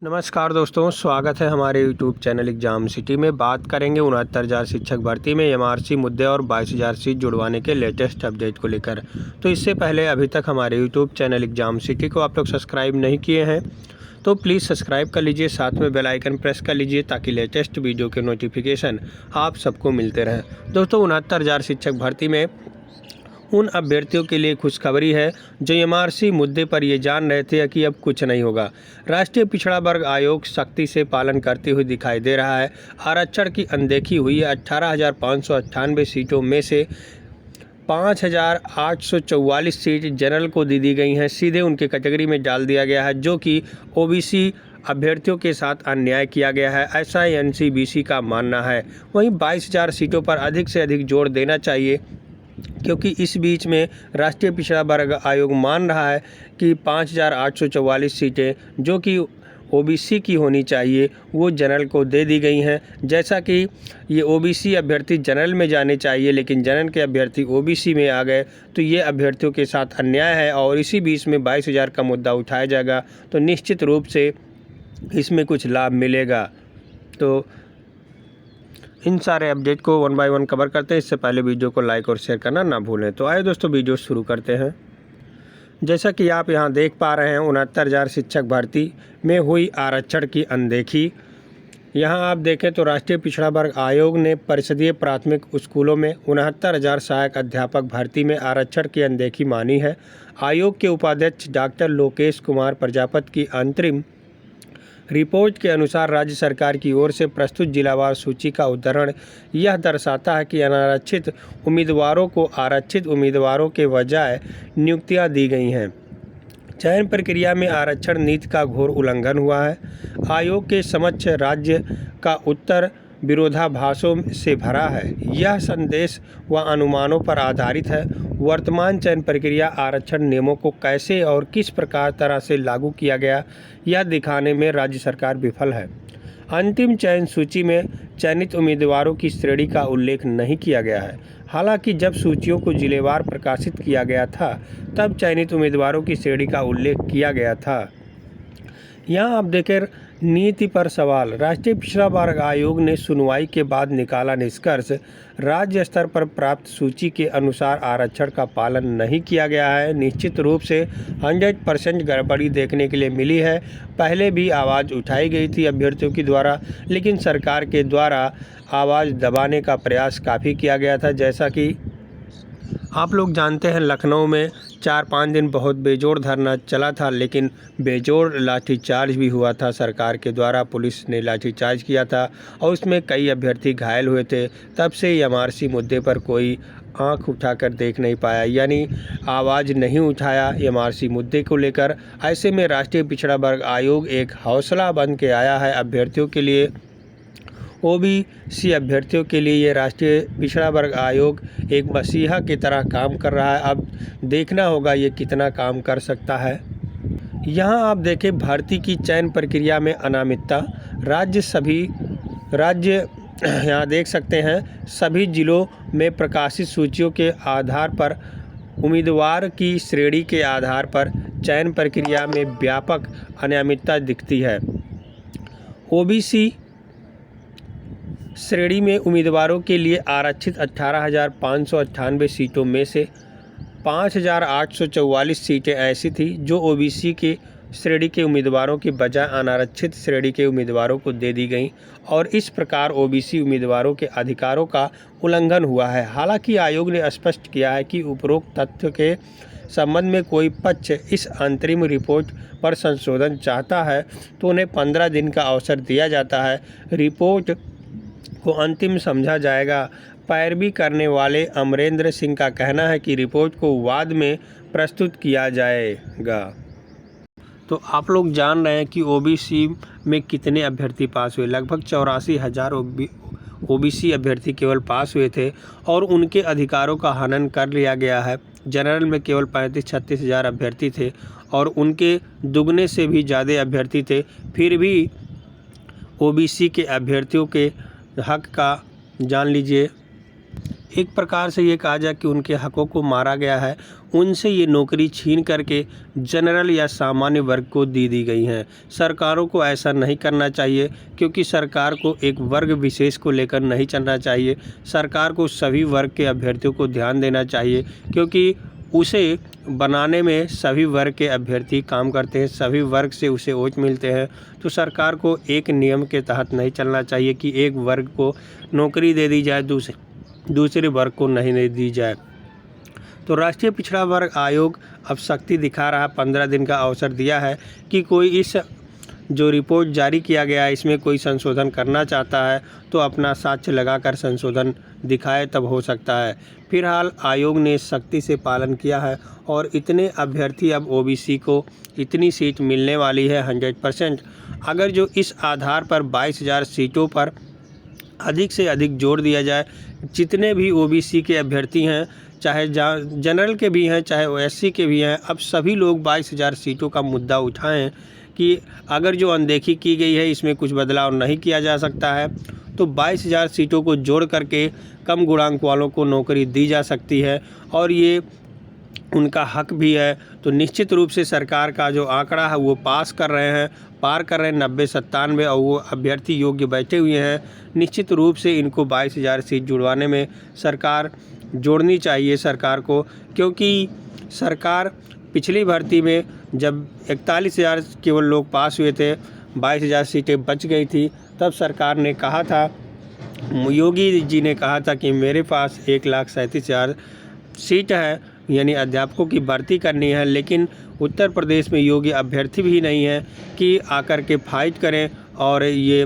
नमस्कार दोस्तों, स्वागत है हमारे YouTube चैनल एग्जाम सिटी में। बात करेंगे 69,000 शिक्षक भर्ती में एमआरसी मुद्दे और 22,000 सीट जुड़वाने के लेटेस्ट अपडेट को लेकर। तो इससे पहले अभी तक हमारे YouTube चैनल एग्जाम सिटी को आप लोग सब्सक्राइब नहीं किए हैं तो प्लीज़ सब्सक्राइब कर लीजिए, साथ में बेल आइकन प्रेस कर लीजिए ताकि लेटेस्ट वीडियो के नोटिफिकेशन आप सबको मिलते रहें। दोस्तों, 69,000 शिक्षक भर्ती में उन अभ्यर्थियों के लिए खुशखबरी है जो एमआरसी मुद्दे पर ये जान रहे थे कि अब कुछ नहीं होगा। राष्ट्रीय पिछड़ा वर्ग आयोग सख्ती से पालन करते हुए दिखाई दे रहा है। आरक्षण की अनदेखी हुई है। 18,598 सीटों में से 5,844 सीट जनरल को दी गई हैं, सीधे उनके कैटेगरी में डाल दिया गया है, जो कि ओबीसी अभ्यर्थियों के साथ अन्याय किया गया है, ऐसा एनसीबीसी का मानना है। वहीं 22,000 सीटों पर अधिक से अधिक जोर देना चाहिए, क्योंकि इस बीच में राष्ट्रीय पिछड़ा वर्ग आयोग मान रहा है कि 5,844 सीटें जो कि ओबीसी की होनी चाहिए वो जनरल को दे दी गई हैं। जैसा कि ये ओबीसी अभ्यर्थी जनरल में जाने चाहिए, लेकिन जनरल के अभ्यर्थी ओबीसी में आ गए, तो ये अभ्यर्थियों के साथ अन्याय है और इसी बीच में 22,000 का मुद्दा उठाया जाएगा तो निश्चित रूप से इसमें कुछ लाभ मिलेगा। तो इन सारे अपडेट को वन बाय वन कवर करते हैं। इससे पहले वीडियो को लाइक और शेयर करना ना भूलें। तो आइए दोस्तों, वीडियो शुरू करते हैं। जैसा कि आप यहां देख पा रहे हैं, 69,000 शिक्षक भर्ती में हुई आरक्षण की अनदेखी। यहां आप देखें तो राष्ट्रीय पिछड़ा वर्ग आयोग ने परिषदीय प्राथमिक स्कूलों में 69,000 सहायक अध्यापक भर्ती में आरक्षण की अनदेखी मानी है। आयोग के उपाध्यक्ष डॉक्टर लोकेश कुमार प्रजापति की अंतरिम रिपोर्ट के अनुसार राज्य सरकार की ओर से प्रस्तुत जिलावार सूची का उद्धरण यह दर्शाता है कि अनारक्षित उम्मीदवारों को आरक्षित उम्मीदवारों के बजाय नियुक्तियां दी गई हैं। चयन प्रक्रिया में आरक्षण नीति का घोर उल्लंघन हुआ है। आयोग के समक्ष राज्य का उत्तर विरोधाभासों से भरा है। यह संदेश व अनुमानों पर आधारित है। वर्तमान चयन प्रक्रिया आरक्षण नियमों को कैसे और किस प्रकार तरह से लागू किया गया, यह दिखाने में राज्य सरकार विफल है। अंतिम चयन सूची में चयनित उम्मीदवारों की श्रेणी का उल्लेख नहीं किया गया है। हालांकि जब सूचियों को जिलेवार प्रकाशित किया गया था, तब चयनित उम्मीदवारों की श्रेणी का उल्लेख किया गया था। यहाँ आप देखें, नीति पर सवाल। राष्ट्रीय पिछड़ा वर्ग आयोग ने सुनवाई के बाद निकाला निष्कर्ष, राज्य स्तर पर प्राप्त सूची के अनुसार आरक्षण का पालन नहीं किया गया है। निश्चित रूप से 100% गड़बड़ी देखने के लिए मिली है। पहले भी आवाज़ उठाई गई थी अभ्यर्थियों के द्वारा, लेकिन सरकार के द्वारा आवाज़ दबाने का प्रयास काफ़ी किया गया था। जैसा कि आप लोग जानते हैं, लखनऊ में 4-5 दिन बहुत बेजोड़ धरना चला था, लेकिन बेजोड़ लाठीचार्ज भी हुआ था। सरकार के द्वारा पुलिस ने लाठीचार्ज किया था और उसमें कई अभ्यर्थी घायल हुए थे। तब से एमआरसी मुद्दे पर कोई आंख उठाकर देख नहीं पाया, यानी आवाज़ नहीं उठाया एमआरसी मुद्दे को लेकर। ऐसे में राष्ट्रीय पिछड़ा वर्ग आयोग एक हौसला बन के आया है अभ्यर्थियों के लिए। ओबीसी अभ्यर्थियों के लिए ये राष्ट्रीय पिछड़ा वर्ग आयोग एक मसीहा की तरह काम कर रहा है। अब देखना होगा ये कितना काम कर सकता है। यहाँ आप देखें, भर्ती की चयन प्रक्रिया में अनियमितता। राज्य यहाँ देख सकते हैं, सभी जिलों में प्रकाशित सूचियों के आधार पर उम्मीदवार की श्रेणी के आधार पर चयन प्रक्रिया में व्यापक अनियमितता दिखती है। ओबीसी श्रेणी में उम्मीदवारों के लिए आरक्षित 18,598 सीटों में से 5,844 सीटें ऐसी थी जो ओबीसी के श्रेणी के उम्मीदवारों के बजाय अनारक्षित श्रेणी के उम्मीदवारों को दे दी गई और इस प्रकार ओबीसी उम्मीदवारों के अधिकारों का उल्लंघन हुआ है। हालांकि आयोग ने स्पष्ट किया है कि उपरोक्त तथ्य के संबंध में कोई पक्ष इस अंतरिम रिपोर्ट पर संशोधन चाहता है तो उन्हें 15 दिन का अवसर दिया जाता है। रिपोर्ट को अंतिम समझा जाएगा। पैरवी करने वाले अमरेंद्र सिंह का कहना है कि रिपोर्ट को बाद में प्रस्तुत किया जाएगा। तो आप लोग जान रहे हैं कि ओबीसी में कितने अभ्यर्थी पास हुए। लगभग 84,000 ओबीसी अभ्यर्थी केवल पास हुए थे और उनके अधिकारों का हनन कर लिया गया है। जनरल में केवल 35-36 हज़ार अभ्यर्थी थे और उनके दुगने से भी ज़्यादा अभ्यर्थी थे। फिर भी ओबीसी के अभ्यर्थियों के हक का जान लीजिए, एक प्रकार से ये कहा जाए कि उनके हकों को मारा गया है। उनसे ये नौकरी छीन करके जनरल या सामान्य वर्ग को दी गई हैं। सरकारों को ऐसा नहीं करना चाहिए, क्योंकि सरकार को एक वर्ग विशेष को लेकर नहीं चलना चाहिए। सरकार को सभी वर्ग के अभ्यर्थियों को ध्यान देना चाहिए, क्योंकि उसे बनाने में सभी वर्ग के अभ्यर्थी काम करते हैं, सभी वर्ग से उसे वोट मिलते हैं। तो सरकार को एक नियम के तहत नहीं चलना चाहिए कि एक वर्ग को नौकरी दे दी जाए, दूसरे वर्ग को नहीं दे दी जाए। तो राष्ट्रीय पिछड़ा वर्ग आयोग अब सख्ती दिखा रहा, 15 दिन का अवसर दिया है कि कोई इस जो रिपोर्ट जारी किया गया है इसमें कोई संशोधन करना चाहता है तो अपना साक्ष्य लगाकर संशोधन दिखाए, तब हो सकता है। फिलहाल आयोग ने सख्ती से पालन किया है और इतने अभ्यर्थी अब ओबीसी को इतनी सीट मिलने वाली है 100%। अगर जो इस आधार पर 22,000 सीटों पर अधिक से अधिक जोर दिया जाए, जितने भी ओबीसी के अभ्यर्थी हैं, चाहे जनरल के भी हैं चाहे ओएससी के भी हैं, अब सभी लोग 22,000 सीटों का मुद्दा उठाएं कि अगर जो अनदेखी की गई है इसमें कुछ बदलाव नहीं किया जा सकता है, तो 22,000 सीटों को जोड़ करके कम गुणांक वालों को नौकरी दी जा सकती है और ये उनका हक भी है। तो निश्चित रूप से सरकार का जो आंकड़ा है वो पार कर रहे हैं 90-97 और वो अभ्यर्थी योग्य बैठे हुए हैं। निश्चित रूप से इनको 22,000 सीट जुड़वाने में सरकार जोड़नी चाहिए सरकार को, क्योंकि सरकार पिछली भर्ती में जब 41,000 केवल लोग पास हुए थे, 22,000 सीटें बच गई थी, तब सरकार ने कहा था, योगी जी ने कहा था कि मेरे पास 1,37,000 सीट है, यानी अध्यापकों की भर्ती करनी है, लेकिन उत्तर प्रदेश में योग्य अभ्यर्थी भी नहीं है कि आकर के फाइट करें और ये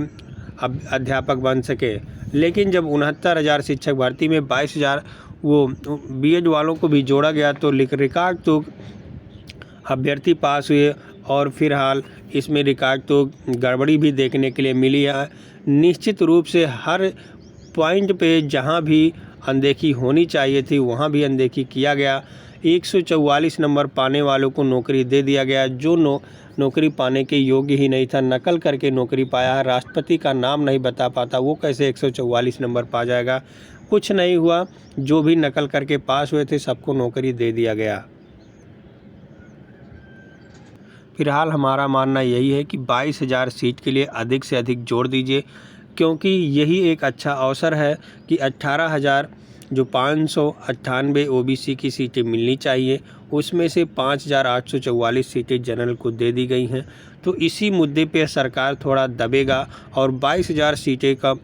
अध्यापक बन सके। लेकिन जब 69,000 शिक्षक भर्ती में 22,000 वो बीएड वालों को भी जोड़ा गया तो रिकॉर्ड तो अभ्यर्थी पास हुए और फिलहाल इसमें रिकॉर्ड तो गड़बड़ी भी देखने के लिए मिली है। निश्चित रूप से हर पॉइंट पे जहां भी अनदेखी होनी चाहिए थी वहां भी अनदेखी किया गया। 144 नंबर पाने वालों को नौकरी दे दिया गया, जो नौकरी पाने के योग्य ही नहीं था, नकल करके नौकरी पाया है। राष्ट्रपति का नाम नहीं बता पाता, वो कैसे 144 नंबर पा जाएगा। कुछ नहीं हुआ, जो भी नकल करके पास हुए थे सबको नौकरी दे दिया गया। फिलहाल हमारा मानना यही है कि 22,000 सीट के लिए अधिक से अधिक जोर दीजिए, क्योंकि यही एक अच्छा अवसर है कि 18,000 जो 598 ओबीसी की सीटें मिलनी चाहिए, उसमें से 5,844 सीटें जनरल को दे दी गई हैं। तो इसी मुद्दे पे सरकार थोड़ा दबेगा और 22,000 सीटें का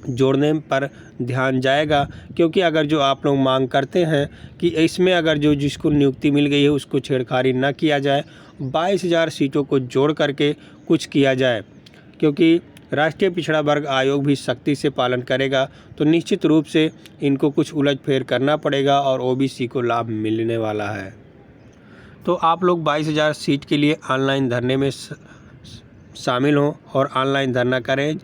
जोड़ने पर ध्यान जाएगा, क्योंकि अगर जो आप लोग मांग करते हैं कि इसमें अगर जो जिसको नियुक्ति मिल गई है उसको छेड़खानी न किया जाए, 22,000 सीटों को जोड़ करके कुछ किया जाए, क्योंकि राष्ट्रीय पिछड़ा वर्ग आयोग भी सख्ती से पालन करेगा तो निश्चित रूप से इनको कुछ उलटफेर करना पड़ेगा और ओबीसी को लाभ मिलने वाला है। तो आप लोग 22,000 सीट के लिए ऑनलाइन धरने में शामिल हों और ऑनलाइन धरना करें।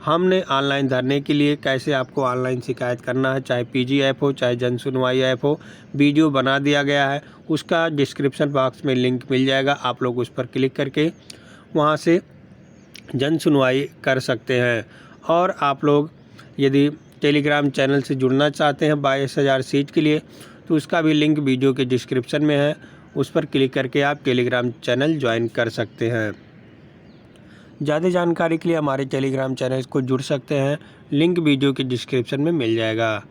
हमने ऑनलाइन धरने के लिए कैसे आपको ऑनलाइन शिकायत करना है, चाहे पीजी ऐप हो चाहे जन सुनवाई ऐप हो, वीडियो बना दिया गया है, उसका डिस्क्रिप्शन बॉक्स में लिंक मिल जाएगा। आप लोग उस पर क्लिक करके वहां से जन सुनवाई कर सकते हैं। और आप लोग यदि टेलीग्राम चैनल से जुड़ना चाहते हैं 22,000 सीट के लिए, तो उसका भी लिंक वीडियो के डिस्क्रिप्शन में है, उस पर क्लिक करके आप टेलीग्राम चैनल ज्वाइन कर सकते हैं। ज़्यादा जानकारी के लिए हमारे टेलीग्राम चैनल को जुड़ सकते हैं, लिंक वीडियो के डिस्क्रिप्शन में मिल जाएगा।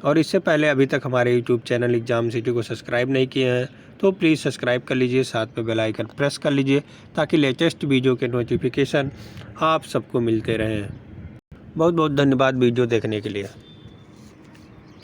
और इससे पहले अभी तक हमारे यूट्यूब चैनल एग्जाम सिटी को सब्सक्राइब नहीं किए हैं तो प्लीज़ सब्सक्राइब कर लीजिए, साथ में बेल आइकन प्रेस कर लीजिए ताकि लेटेस्ट वीडियो के नोटिफिकेशन आप सबको मिलते रहें। बहुत बहुत धन्यवाद वीडियो देखने के लिए।